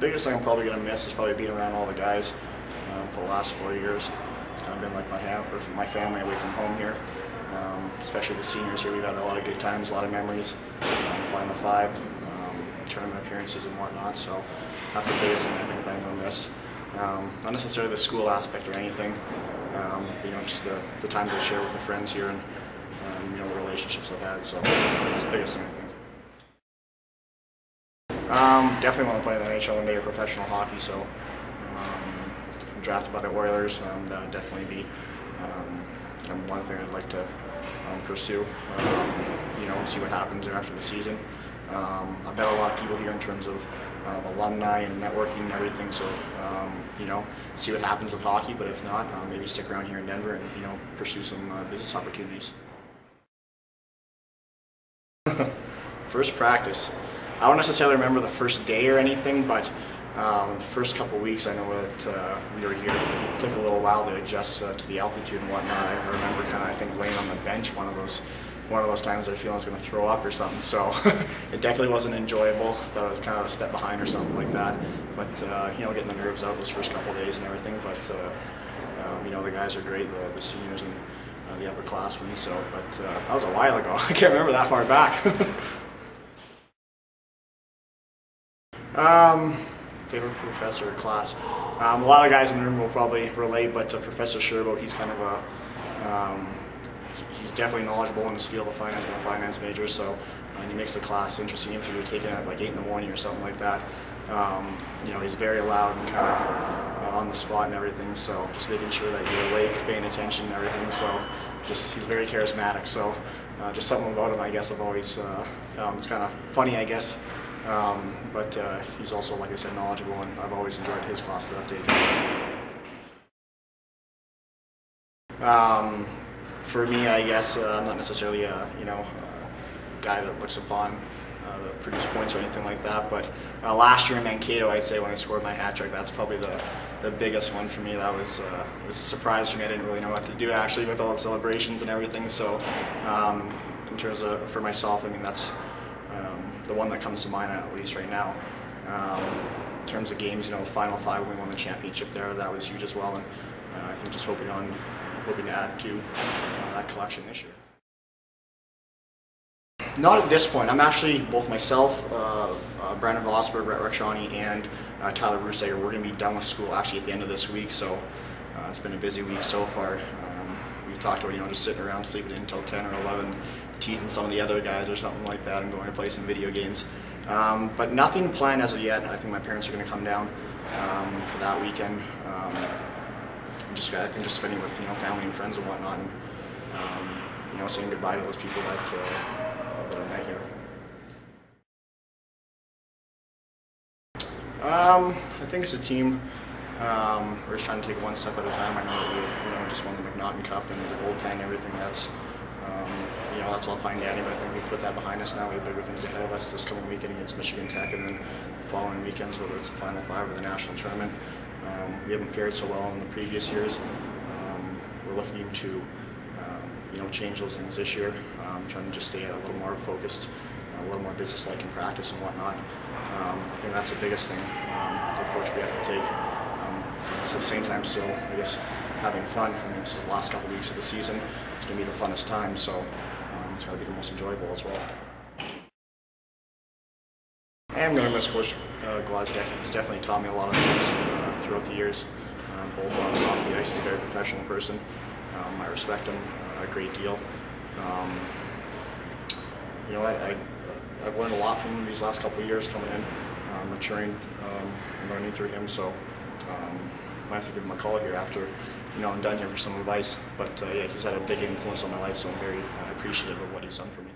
biggest thing I'm probably going to miss is probably being around all the guys for the last 4 years. It's kind of been like my family away from home here. Especially the seniors here, we've had a lot of good times, a lot of memories, flying the 5, tournament appearances and whatnot, so that's the biggest thing I think I'm going to miss. Not necessarily the school aspect or anything, but, just the times I share with the friends here and the relationships I've had, so that's the biggest thing I think. Definitely want to play in the NHL one day or professional hockey, so I'm drafted by the Oilers, that would definitely be one thing I'd like to pursue, see what happens there after the season. I've met a lot of people here in terms of alumni and networking and everything, so see what happens with hockey, but if not, maybe stick around here in Denver and pursue some business opportunities. First practice. I don't necessarily remember the first day or anything, but the first couple of weeks I know that we were here. It took a little while to adjust to the altitude and whatnot. I remember I think laying on the bench one of those times I feel I was going to throw up or something. So it definitely wasn't enjoyable. I thought I was kind of a step behind or something like that. But getting the nerves out those first couple of days and everything. But the guys are great, the seniors and the upperclassmen. So, but that was a while ago. I can't remember that far back. Favorite professor or class? A lot of guys in the room will probably relate, but Professor Sherbo, he's kind of he's definitely knowledgeable in his field of finance. I'm a finance major, so he makes the class interesting if you're taking it at like 8 in the morning or something like that. He's very loud and kind of on the spot and everything, so just making sure that you're awake, paying attention and everything, so he's very charismatic, so just something about him I guess I've always found. It's kind of funny I guess. But he's also, like I said, knowledgeable, and I've always enjoyed his class that I've taken. For me, I guess I'm not necessarily a guy that looks upon the produce points or anything like that. But last year in Mankato, I'd say when I scored my hat trick, that's probably the biggest one for me. That was a surprise for me. I didn't really know what to do actually with all the celebrations and everything. So in terms of for myself, I mean that's the one that comes to mind at least right now. In terms of games, Final 5 when we won the championship there, that was huge as well, and I think just hoping to add to that collection this year. Not at this point. I'm actually, both myself, Brandon Vosberg, Brett Rexhani, and Tyler Rusager, we're going to be done with school actually at the end of this week, so it's been a busy week so far. We've talked about just sitting around sleeping until 10 or 11, teasing some of the other guys or something like that and going to play some video games. But nothing planned as of yet. I think my parents are going to come down for that weekend. I think just spending with family and friends and whatnot, and saying goodbye to those people that I met here. I think as a team, we're just trying to take one step at a time. I know that we just won the McNaughton Cup and the gold pen and everything. That's all fine and dandy, but I think we put that behind us now. We have bigger things ahead of us this coming weekend against Michigan Tech, and then the following weekends, whether it's the Final 5 or the national tournament. We haven't fared so well in the previous years. We're looking to change those things this year. Trying to just stay a little more focused, a little more business-like in practice and whatnot. I think that's the biggest thing, the approach we have to take. At the same time, still, I guess, having fun. I mean, this is the last couple of weeks of the season. It's going to be the funnest time, so it's got to be the most enjoyable as well. I'm going to miss Coach Gwozdecky. He's definitely taught me a lot of things throughout the years, both on and off the ice. He's a very professional person. I respect him a great deal. I've learned a lot from him these last couple of years coming in, maturing and learning through him. So I have to give him a call here after I'm done here for some advice. But yeah, he's had a big influence on my life, so I'm very appreciative of what he's done for me.